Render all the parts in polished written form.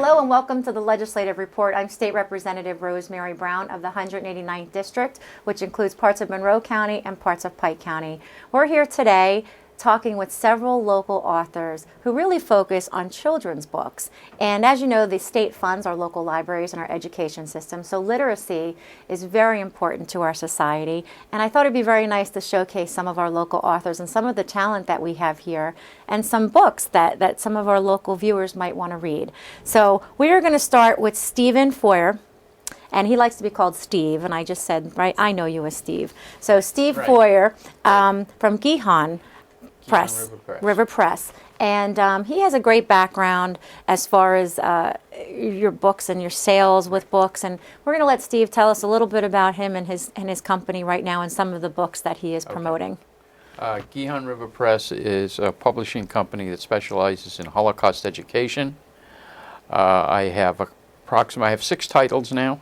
Hello and welcome to the Legislative Report. I'm State Representative Rosemary Brown of the 189th District, which includes parts of Monroe County and parts of Pike County. We're here today talking with several local authors who really focus on children's books. And as you know, the state funds our local libraries and our education system, so literacy is very important to our society. And I thought it'd be very nice to showcase some of our local authors and some of the talent that we have here and some books that some of our local viewers might want to read. So we are going to start with Stephen Foyer. And he likes to be called Steve, and I just said, right, I know you as Steve. So Steve Foyer from Gihon River Press. And he has a great background as far as your books and your sales with books. And we're going to let Steve tell us a little bit about him and his company right now and some of the books that he is promoting. Gihon River Press is a publishing company that specializes in Holocaust education. I have 6 titles now,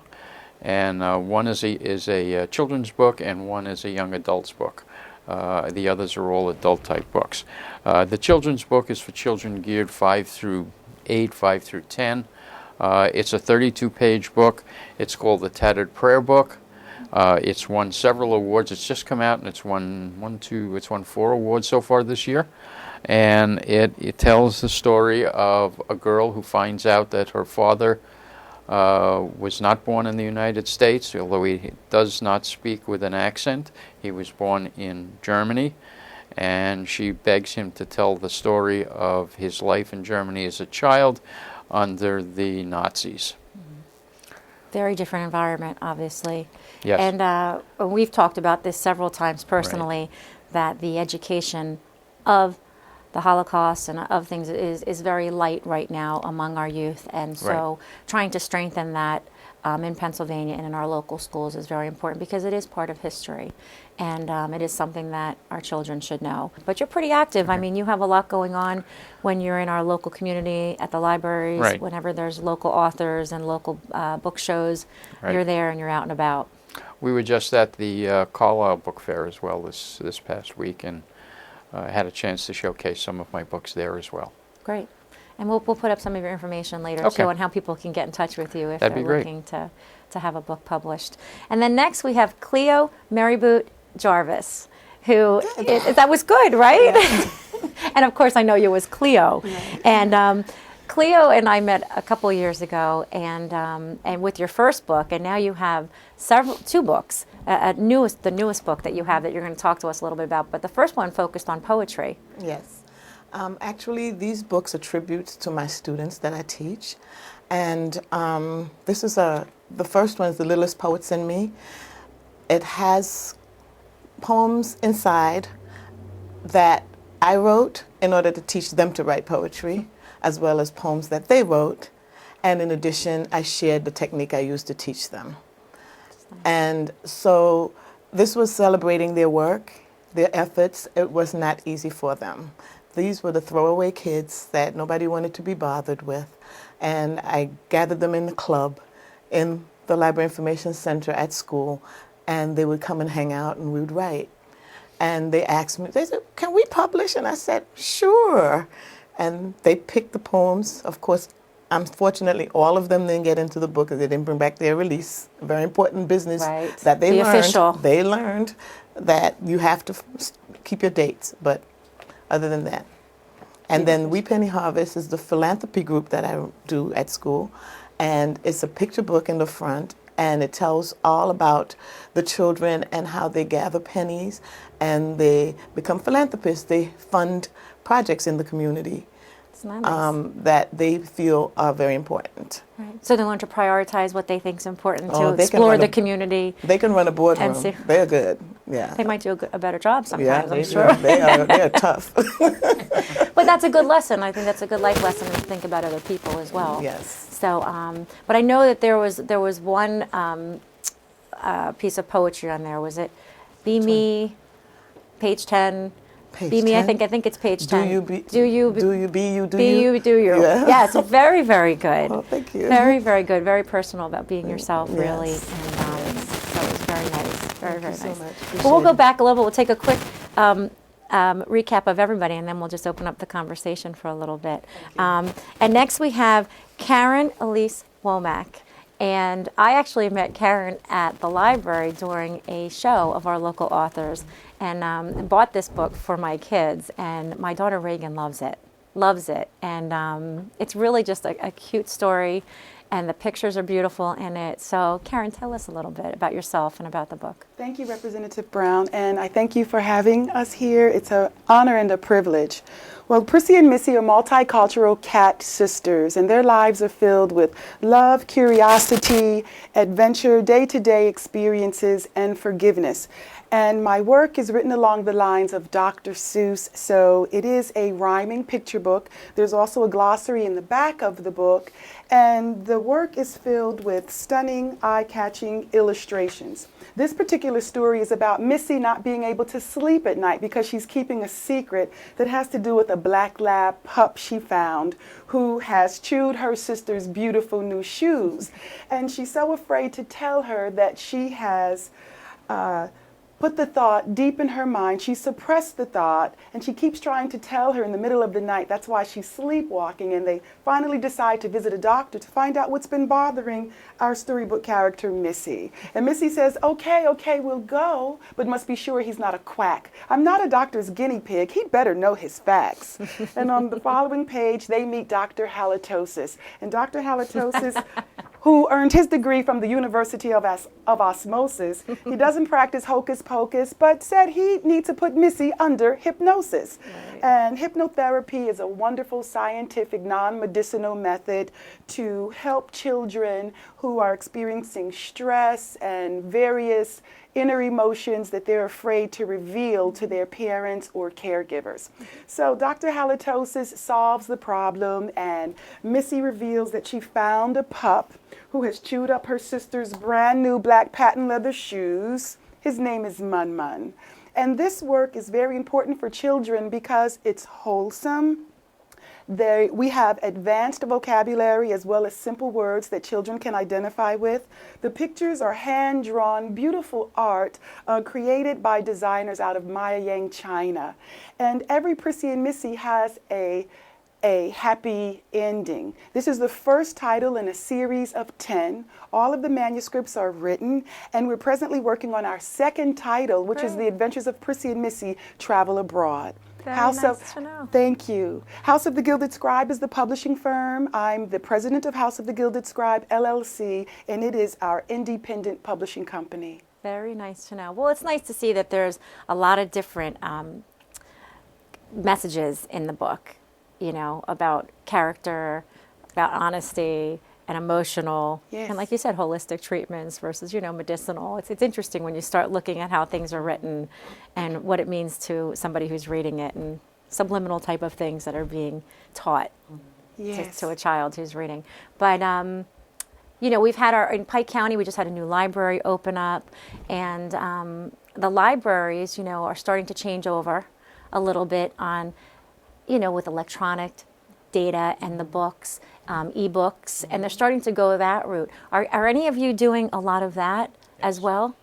and one is a children's book and one is a young adult's book. The others are all adult-type books. The children's book is for children geared 5 through 8, 5 through 10. It's a 32-page book. It's called the Tattered Prayer Book. It's won several awards. It's just come out, and it's won 4 awards so far this year. And it tells the story of a girl who finds out that her father was not born in the United States, although he does not speak with an accent. He was born in Germany, and she begs him to tell the story of his life in Germany as a child under the Nazis. Very different environment, obviously. Yes. And we've talked about this several times personally, that the education of the Holocaust and of things is very light right now among our youth, and so trying to strengthen that in Pennsylvania and in our local schools is very important because it is part of history, and it is something that our children should know. But you're pretty active. I mean, you have a lot going on when you're in our local community, at the libraries, whenever there's local authors and local book shows, you're there and you're out and about. We were just at the Carlisle Book Fair as well this past week, and had a chance to showcase some of my books there as well. Great. And we'll put up some of your information later too on how people can get in touch with you if they're looking to have a book published. And then next we have Cleo Maryboot Jarvis, who that was good, right? Yeah. And of course I know you as Cleo. Right. And Cleo and I met a couple years ago, and with your first book, and now you have 2 books. The newest book that you have that you're going to talk to us a little bit about, but the first one focused on poetry. Yes. Actually, these books are tributes to my students that I teach, and this is the first one is The Littlest Poets in Me. It has poems inside that I wrote in order to teach them to write poetry, as well as poems that they wrote, and in addition, I shared the technique I used to teach them. And so this was celebrating their work, their efforts. It was not easy for them. These were the throwaway kids that nobody wanted to be bothered with. And I gathered them in the club in the Library Information Center at school, and they would come and hang out and we would write. And they asked me, they said, "Can we publish?" And I said, "Sure." And they picked the poems. Of course, unfortunately, all of them didn't get into the book because they didn't bring back their release. A very important business that they learned. Official. They learned that you have to keep your dates, but other than that. And then We Penny Harvest is the philanthropy group that I do at school, and it's a picture book in the front, and it tells all about the children and how they gather pennies, and they become philanthropists. They fund projects in the community that they feel are very important. Right. So they learn to prioritize what they think is important to explore the community. They can run a boardroom. They're good. Yeah. They might do a better job sometimes, I'm sure. They're tough. But that's a good lesson. I think that's a good life lesson to think about other people as well. Yes. So, but I know that there was one piece of poetry on there. Was it "Be Me," page 10? Be me, I think it's page 10. Do you be you? Yeah. Yes, very, very good. Oh, thank you. Very, very good. Very personal about being yourself, really. And that was very nice. Very, very nice. So much. But we'll go back a little bit. We'll take a quick recap of everybody, and then we'll just open up the conversation for a little bit. And next we have Karen Elise Womack. And I actually met Karen at the library during a show of our local authors, and bought this book for my kids. And my daughter Reagan loves it. And it's really just a cute story, and the pictures are beautiful in it. So Karen, tell us a little bit about yourself and about the book. Thank you, Representative Brown, and I thank you for having us here. It's an honor and a privilege. Well, Prissy and Missy are multicultural cat sisters, and their lives are filled with love, curiosity, adventure, day-to-day experiences, and forgiveness. And my work is written along the lines of Dr. Seuss, so it is a rhyming picture book. There's also a glossary in the back of the book, and the work is filled with stunning, eye-catching illustrations. This particular story is about Missy not being able to sleep at night because she's keeping a secret that has to do with a black lab pup she found who has chewed her sister's beautiful new shoes. And she's so afraid to tell her that she has put the thought deep in her mind. She suppressed the thought, and she keeps trying to tell her in the middle of the night. That's why she's sleepwalking, and they finally decide to visit a doctor to find out what's been bothering our storybook character, Missy. And Missy says, okay, we'll go, but must be sure he's not a quack. I'm not a doctor's guinea pig. He'd better know his facts. And on the following page, they meet Dr. Halitosis. And Dr. Halitosis, who earned his degree from the University of Osmosis, he doesn't practice hocus pocus, but said he needs to put Missy under hypnosis. Right. And hypnotherapy is a wonderful scientific, non-medicinal method to help children who are experiencing stress and various inner emotions that they're afraid to reveal to their parents or caregivers. So Dr. Halitosis solves the problem, and Missy reveals that she found a pup who has chewed up her sister's brand new black patent leather shoes. His name is Mun Mun. And this work is very important for children because it's wholesome. We have advanced vocabulary as well as simple words that children can identify with. The pictures are hand-drawn, beautiful art created by designers out of Miayang, China. And every Prissy and Missy has a happy ending. This is the first title in a series of 10. All of the manuscripts are written, and we're presently working on our second title, which is The Adventures of Prissy and Missy Travel Abroad. Very nice to know. Thank you. House of the Gilded Scribe is the publishing firm. I'm the president of House of the Gilded Scribe, LLC, and it is our independent publishing company. Very nice to know. Well, it's nice to see that there's a lot of different messages in the book, you know, about character, about honesty, and emotional, yes, and like you said, holistic treatments versus, you know, medicinal. It's interesting when you start looking at how things are written and what it means to somebody who's reading it, and subliminal type of things that are being taught, yes, to a child who's reading. But you know, we've had in Pike County, we just had a new library open up, and the libraries, you know, are starting to change over a little bit on, you know, with electronic data and the books, e-books, and they're starting to go that route. Are any of you doing a lot of that as well?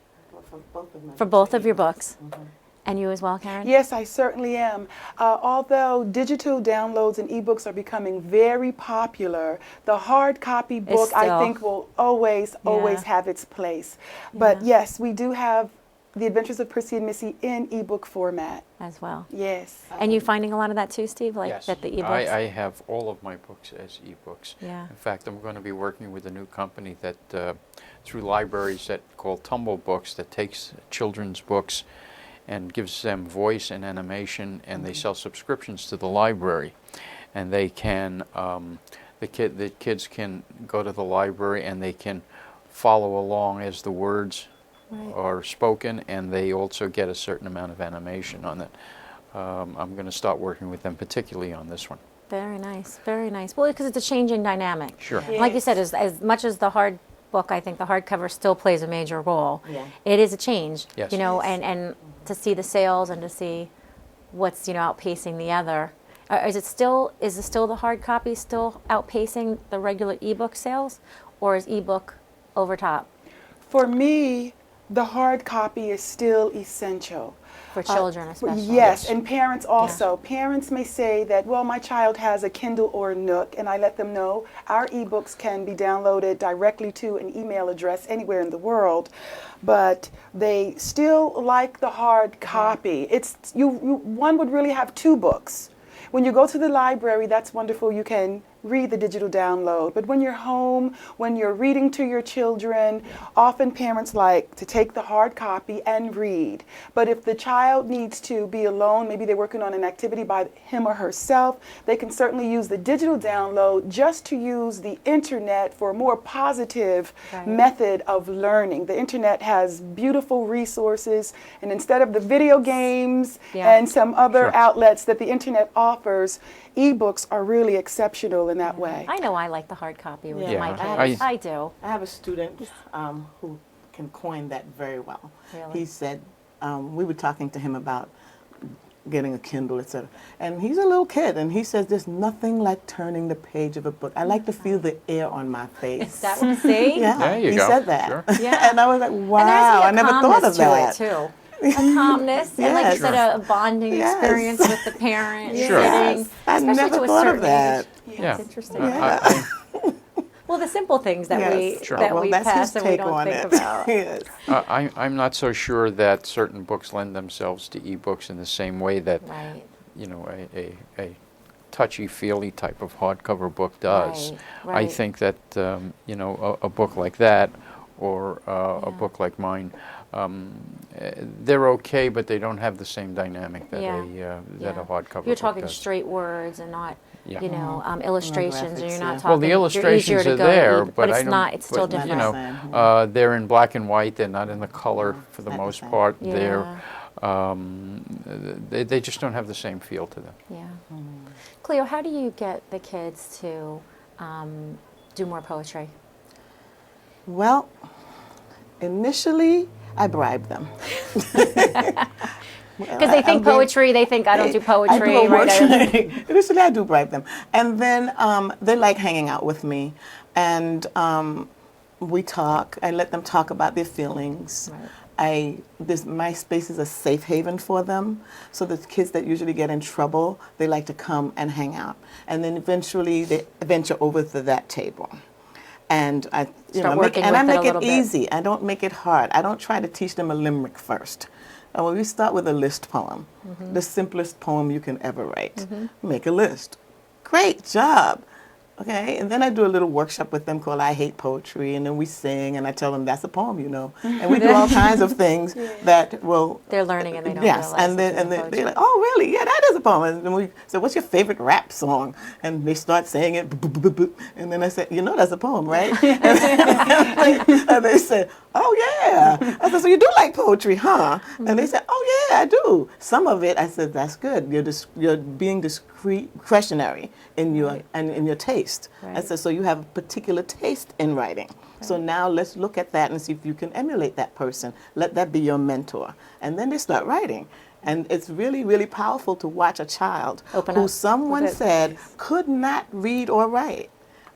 For both of your books? Mm-hmm. And you as well, Karen? Yes, I certainly am. Although digital downloads and ebooks are becoming very popular, the hard copy book, I think, will always have its place. But yes, we do have The Adventures of Prissy and Missy in ebook format. As well. Yes. And you finding a lot of that too, Steve? Like yes. that the ebooks? I have all of my books as ebooks. Yeah. In fact, I'm going to be working with a new company that, through libraries that called Tumble Books, that takes children's books and gives them voice and animation, and they sell subscriptions to the library. And they can, the kids can go to the library and they can follow along as the words are spoken, and they also get a certain amount of animation on it. I'm going to start working with them particularly on this one. Very nice, very nice. Well, because it's a changing dynamic. Sure. Yes. Like you said, as much as the hard book, I think the hardcover still plays a major role. Yeah. It is a change, yes, you know, yes, and to see the sales and to see what's, you know, outpacing the other. Is it still the hard copy still outpacing the regular ebook sales, or is ebook over top? For me, the hard copy is still essential. For children especially. Yes, and parents also. Parents may say that, well, my child has a Kindle or a Nook, and I let them know our ebooks can be downloaded directly to an email address anywhere in the world, but they still like the hard copy. It's one would really have two books. When you go to the library, that's wonderful. You can read the digital download. But when you're home, when you're reading to your children, often parents like to take the hard copy and read. But if the child needs to be alone, maybe they're working on an activity by him or herself, they can certainly use the digital download just to use the internet for a more positive method of learning. The internet has beautiful resources, and instead of the video games and some other outlets that the internet offers, ebooks are really exceptional in that way. I know I like the hard copy with my Yeah. kids. I do. I have a student who can coin that very well. Really? He said, we were talking to him about getting a Kindle, etc. And he's a little kid, and he says, there's nothing like turning the page of a book. I like to feel the air on my face. Is that what, see? Yeah, There you he go. said that. Sure. Yeah. And I was like, And wow, I there's never thought of that. to it too. A calmness, and like you Yes. said, a bonding Yes. experience with the parent, Sure. sitting, I especially never to a thought of certain that. age. Yeah. It's interesting. Well, the simple things that Yes. Sure. that Well, we that's pass his and we take don't on think it. about. Yes. I'm not so sure that certain books lend themselves to ebooks in the same way that Right. a touchy-feely type of hardcover book does. Right, I right. think that a book like that or a book like mine, they're okay, but they don't have the same dynamic that a hardcover You're book talking does. straight words and not, Yeah. illustrations, and you're not graphics, talking. Well, the they're illustrations easier to are go there, read, but it's I don't. not. It's still but, different. Not the same. they're in black and white. They're not in the color for the not the most same. part. Yeah. They just don't have the same feel to them. Yeah. Cleo, how do you get the kids to do more poetry? Well, initially, I bribed them. Because they think poetry, they think I don't do poetry. I do a right? Initially, I do bribe them. And then they like hanging out with me. And we talk. I let them talk about their feelings. My space is a safe haven for them. So the kids that usually get in trouble, they like to come and hang out. And then eventually they venture over to that table. And I make it easy. I don't make it hard. I don't try to teach them a limerick first. Well, we start with a list poem, the simplest poem you can ever write. Make a list. Great job. Okay, and then I do a little workshop with them called I Hate Poetry, and then we sing, and I tell them that's a poem, And we do all kinds of things that will... They're learning and they don't Yes, realize. and then they're like, oh, really? Yeah, that is a poem. And then we say, what's your favorite rap song? And they start saying it, and then I say, that's a poem, right? And they say, oh, yeah. I said, so you do like poetry, huh? And they said, oh, yeah, I do. Some of it, I said, that's good. You're being discretionary in your taste. Right. I said, so you have a particular taste in writing. Right. So now let's look at that and see if you can emulate that person. Let that be your mentor. And then they start writing. And it's really, really powerful to watch a child who someone said could not read or write.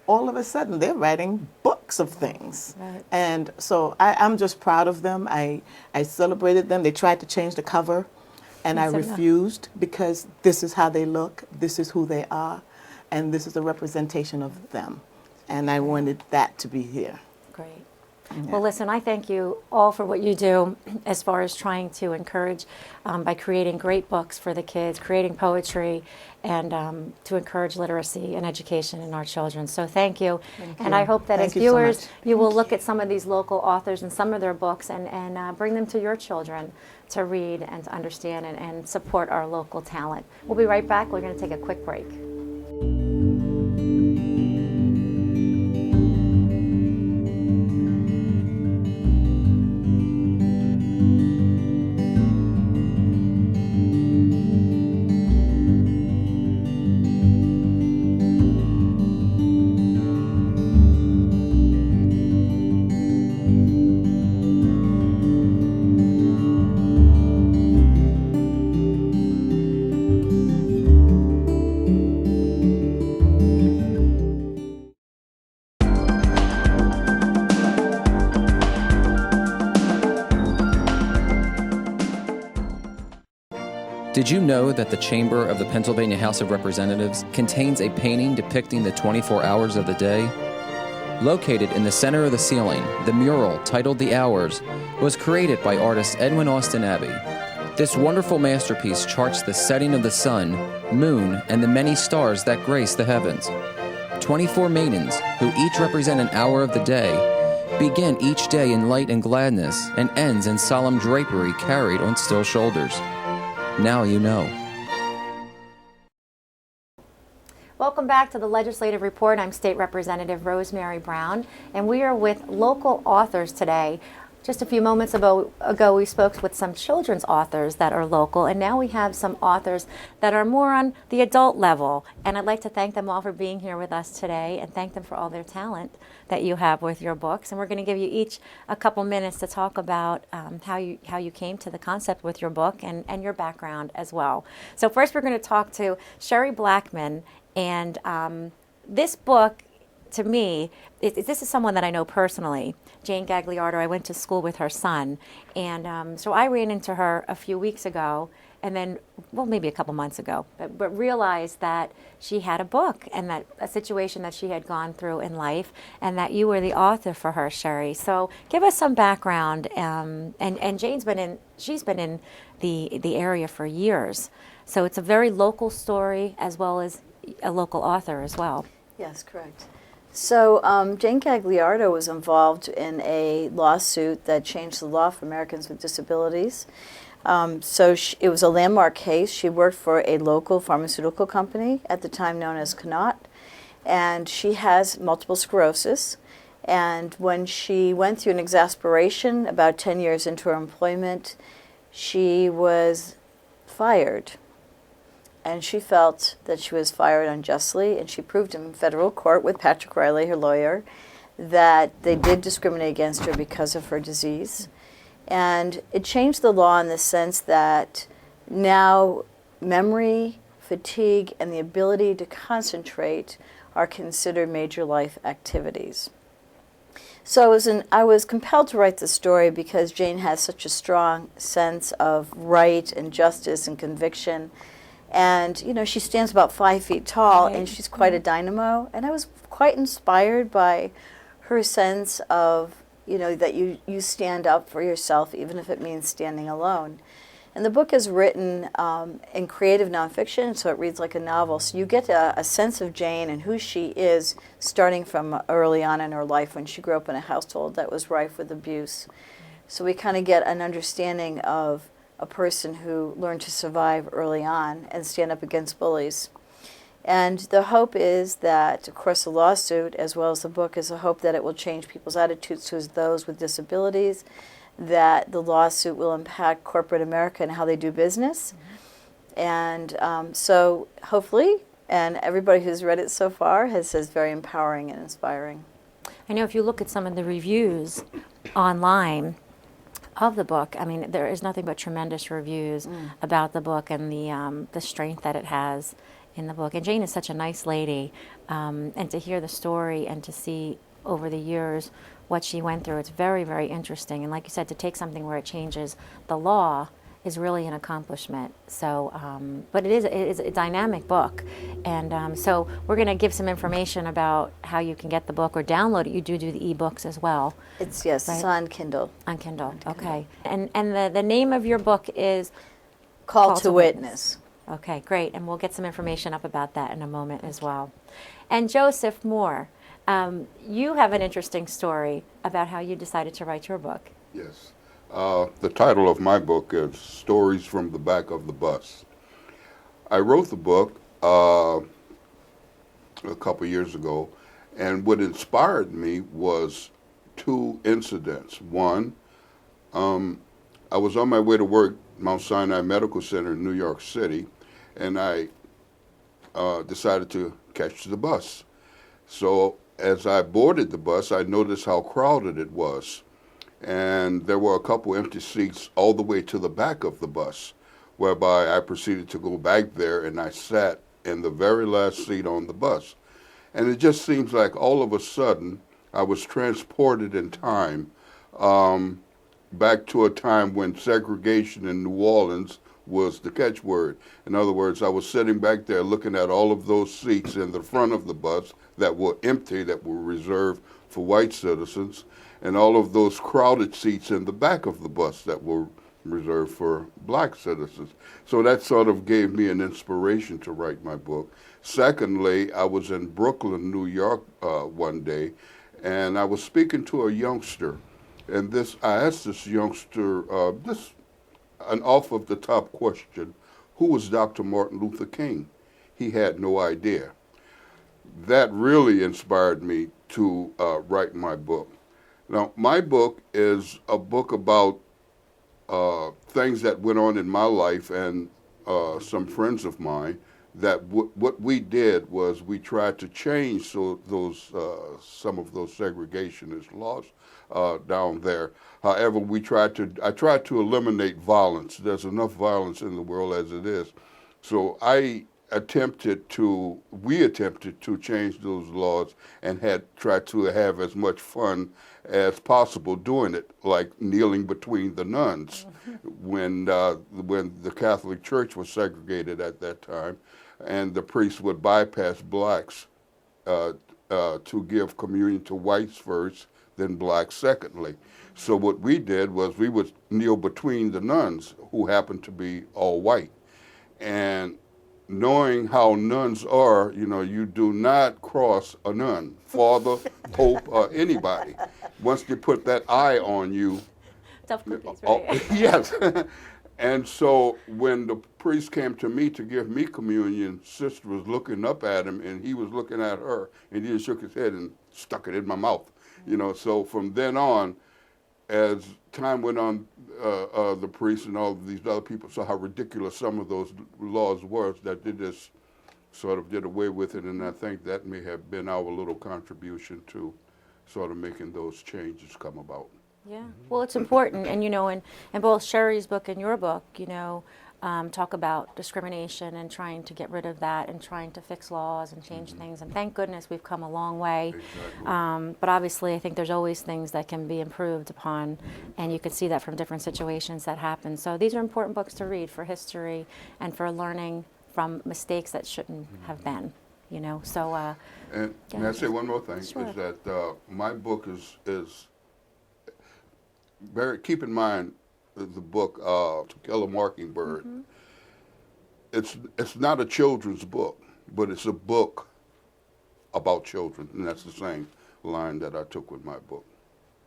All of a sudden, they're writing books of things. Right. And so I'm just proud of them. I celebrated them. They tried to change the cover, and I refused because this is how they look, this is who they are, and this is a representation of them. And I wanted that to be here. Great. Yeah. Well, listen, I thank you all for what you do as far as trying to encourage by creating great books for the kids, creating poetry, and to encourage literacy and education in our children. So thank you. And I hope that as viewers, you will look at some of these local authors and some of their books and bring them to your children to read and to understand and support our local talent. We'll be right back. We're going to take a quick break. Did you know that the chamber of the Pennsylvania House of Representatives contains a painting depicting the 24 hours of the day? Located in the center of the ceiling, the mural, titled The Hours, was created by artist Edwin Austin Abbey. This wonderful masterpiece charts the setting of the sun, moon, and the many stars that grace the heavens. 24 maidens, who each represent an hour of the day, begin each day in light and gladness and ends in solemn drapery carried on still shoulders. Now you know. Welcome back to the Legislative Report. I'm State Representative Rosemary Brown, and we are with local authors today. Just a few moments ago, we spoke with some children's authors that are local, and now we have some authors that are more on the adult level. And I'd like to thank them all for being here with us today and thank them for all their talent that you have with your books. And we're going to give you each a couple minutes to talk about how you came to the concept with your book and your background as well. So first we're going to talk to Sherry Blackman, and this book, to me, this is someone that I know personally, Jane Gagliardo. I went to school with her son, and so I ran into her a few weeks ago, and then, well, maybe a couple months ago, but realized that she had a book and that a situation that she had gone through in life, and that you were the author for her, Sherry. So give us some background, and Jane's been in the area for years, so it's a very local story as well as a local author as well. Yes, correct. So Jane Gagliardo was involved in a lawsuit that changed the law for Americans with disabilities. It was a landmark case. She worked for a local pharmaceutical company, at the time known as Connaught, and she has multiple sclerosis. And when she went through an exasperation about 10 years into her employment, she was fired. And she felt that she was fired unjustly, and she proved in federal court with Patrick Riley, her lawyer, that they did discriminate against her because of her disease. And it changed the law in the sense that now memory, fatigue, and the ability to concentrate are considered major life activities. So I was compelled to write the story because Jane has such a strong sense of right and justice and conviction. And, you know, she stands about 5 feet tall, and she's quite a dynamo. And I was quite inspired by her sense of, you know, that you stand up for yourself, even if it means standing alone. And the book is written in creative nonfiction, so it reads like a novel. So you get a sense of Jane and who she is, starting from early on in her life when she grew up in a household that was rife with abuse. So we kind of get an understanding of a person who learned to survive early on and stand up against bullies. And the hope is that, of course, the lawsuit, as well as the book, is a hope that it will change people's attitudes towards those with disabilities, that the lawsuit will impact corporate America and how they do business. And so hopefully, and everybody who's read it so far has says very empowering and inspiring. I know if you look at some of the reviews online of the book, I mean, there is nothing but tremendous reviews about the book and the strength that it has in the book. And Jane is such a nice lady, and to hear the story and to see over the years what she went through, it's very, very interesting. And like you said, to take something where it changes the law is really an accomplishment. So, but it is a dynamic book. And so we're going to give some information about how you can get the book or download it. You do the e-books as well. It's right? on Kindle. On Kindle, okay. And the name of your book is? Call to Witness. Okay, great. And we'll get some information up about that in a moment as well. And Joseph Moore, you have an interesting story about how you decided to write your book. Yes. The title of my book is Stories from the Back of the Bus. I wrote the book a couple years ago, and what inspired me was two incidents. One, I was on my way to work at Mount Sinai Medical Center in New York City, and I decided to catch the bus. So as I boarded the bus, I noticed how crowded it was. And there were a couple empty seats all the way to the back of the bus, whereby I proceeded to go back there, and I sat in the very last seat on the bus. And it just seems like all of a sudden I was transported in time, back to a time when segregation in New Orleans was the catchword. In other words, I was sitting back there looking at all of those seats in the front of the bus that were empty, that were reserved for white citizens, and all of those crowded seats in the back of the bus that were reserved for black citizens. So that sort of gave me an inspiration to write my book. Secondly, I was in Brooklyn, New York one day, and I was speaking to a youngster. And I asked this youngster an off-of-the-top question: who was Dr. Martin Luther King? He had no idea. That really inspired me to write my book. Now, my book is a book about things that went on in my life and some friends of mine, that what we did was we tried to change those some of those segregationist laws down there. However, I tried to eliminate violence. There's enough violence in the world as it is. So we attempted to change those laws and had tried to have as much fun as possible doing it, like kneeling between the nuns when the Catholic Church was segregated at that time, and the priests would bypass blacks to give communion to whites first, then blacks secondly. So what we did was we would kneel between the nuns, who happened to be all white. And knowing how nuns are, you do not cross a nun, father, pope, or anybody. Once they put that eye on you. Tough cookies, right? Yes. And so when the priest came to me to give me communion, sister was looking up at him, and he was looking at her, and he just shook his head and stuck it in my mouth. So from then on, as time went on, the priests and all of these other people saw how ridiculous some of those laws were, that they just sort of did away with it, and I think that may have been our little contribution to sort of making those changes come about. Yeah, well, it's important, and in both Sherry's book and your book, talk about discrimination and trying to get rid of that and trying to fix laws and change things. And thank goodness we've come a long way. Exactly. But obviously, I think there's always things that can be improved upon, and you can see that from different situations that happen. So these are important books to read for history and for learning from mistakes that shouldn't have been. So. And may I say one more thing? Sure. Is that my book is very. Keep in mind the book To Kill a Mockingbird. It's not a children's book, but it's a book about children, and that's the same line that I took with my book.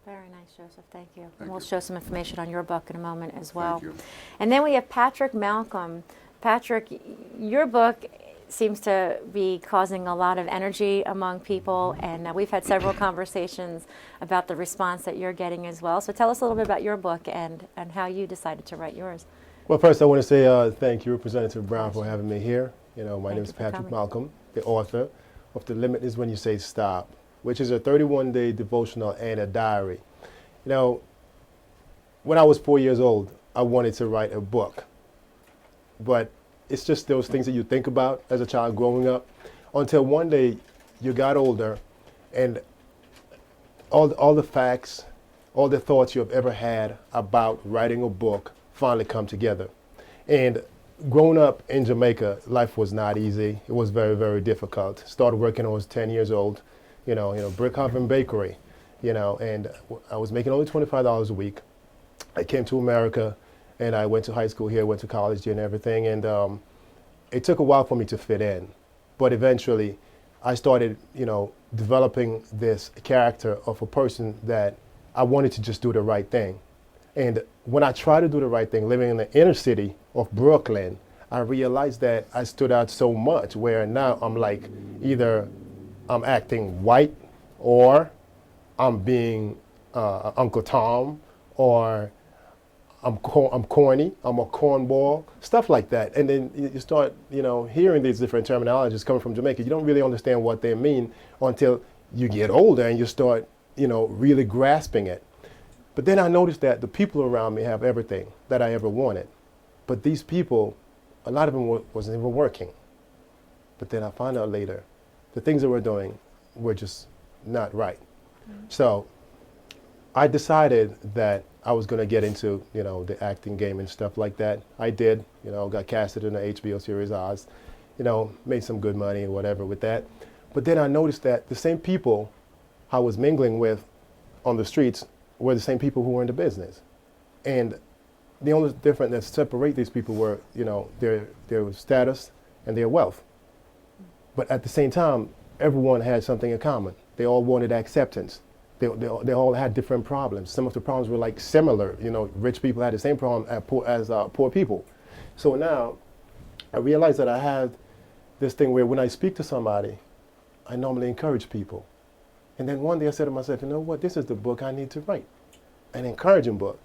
Very nice, Joseph. Thank you. And we'll show some information on your book in a moment as well. Thank you. And then we have Patrick Malcolm. Patrick, your book seems to be causing a lot of energy among people, and we've had several conversations about the response that you're getting as well. So tell us a little bit about your book and how you decided to write yours. Well, first I want to say thank you, Representative Brown, for having me here. My name is Patrick Malcolm, the author of The Limit Is When You Say Stop, which is a 31-day devotional and a diary. When I was 4 years old, I wanted to write a book, but it's just those things that you think about as a child growing up, until one day you got older and all the facts, all the thoughts you have ever had about writing a book finally come together. And growing up in Jamaica, life was not easy. It was very, very difficult. Started working when I was 10 years old, brick oven bakery, and I was making only $25 a week. I came to America, and I went to high school here, went to college here and everything, and it took a while for me to fit in. But eventually, I started, developing this character of a person that I wanted to just do the right thing. And when I tried to do the right thing, living in the inner city of Brooklyn, I realized that I stood out so much, where now I'm like, either I'm acting white, or I'm being Uncle Tom, or I'm corny, I'm a cornball, stuff like that. And then you start, hearing these different terminologies coming from Jamaica. You don't really understand what they mean until you get older and you start, really grasping it. But then I noticed that the people around me have everything that I ever wanted. But these people, a lot of them wasn't even working. But then I found out later, the things that we're doing were just not right. So I decided that I was going to get into, the acting game and stuff like that. I did, got casted in the HBO series Oz, made some good money and whatever with that. But then I noticed that the same people I was mingling with on the streets were the same people who were in the business. And the only difference that separate these people were, their status and their wealth. But at the same time, everyone had something in common. They all wanted acceptance. They all had different problems. Some of the problems were like similar. Rich people had the same problem as poor people. So now I realized that I had this thing where when I speak to somebody, I normally encourage people. And then one day I said to myself, you know what, this is the book I need to write, an encouraging book.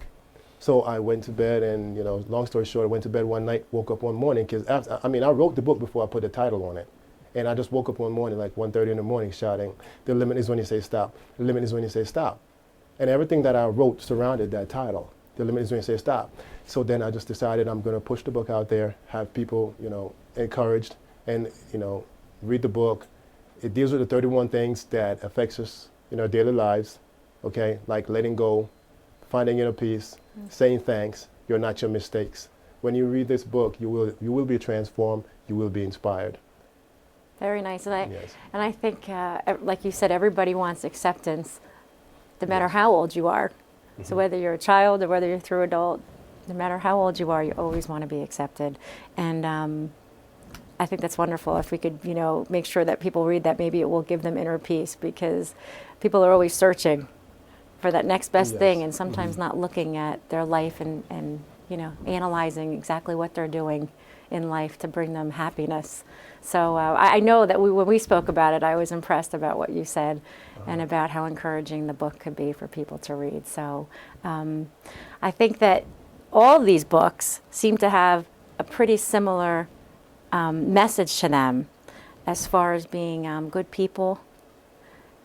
So I went to bed and, long story short, I went to bed one night, woke up one morning, because I wrote the book before I put the title on it. And I just woke up one morning, like 1:30 in the morning, shouting, "The limit is when you say stop. The limit is when you say stop." And everything that I wrote surrounded that title. The limit is when you say stop. So then I just decided I'm going to push the book out there, have people, encouraged, and, read the book. It deals with the 31 things that affects us in our daily lives, okay? Like letting go, finding inner peace, saying thanks. You're not your mistakes. When you read this book, you will be transformed. You will be inspired. Very nice. And Yes. I think, like you said, everybody wants acceptance, no matter how old you are. So whether you're a child or whether you're through adult, no matter how old you are, you always want to be accepted. And I think that's wonderful. If we could, make sure that people read that, maybe it will give them inner peace, because people are always searching for that next best thing, and sometimes not looking at their life and analyzing exactly what they're doing in life to bring them happiness. So I know that when we spoke about it, I was impressed about what you said and about how encouraging the book could be for people to read. So I think that all of these books seem to have a pretty similar message to them as far as being good people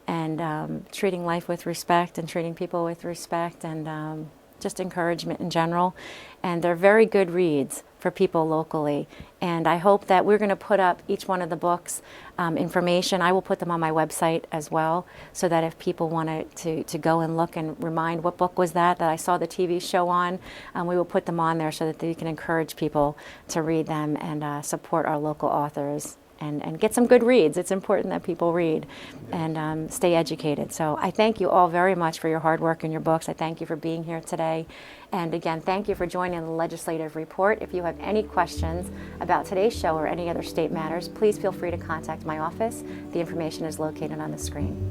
and treating life with respect and treating people with respect and just encouragement in general. And they're very good reads for people locally. And I hope that we're going to put up each one of the books' information. I will put them on my website as well, so that if people wanted to go and look and remind what book was that I saw the TV show on, we will put them on there so that they can encourage people to read them and support our local authors. And get some good reads. It's important that people read and stay educated. So I thank you all very much for your hard work in your books. I thank you for being here today. And again, thank you for joining the Legislative Report. If you have any questions about today's show or any other state matters, please feel free to contact my office. The information is located on the screen.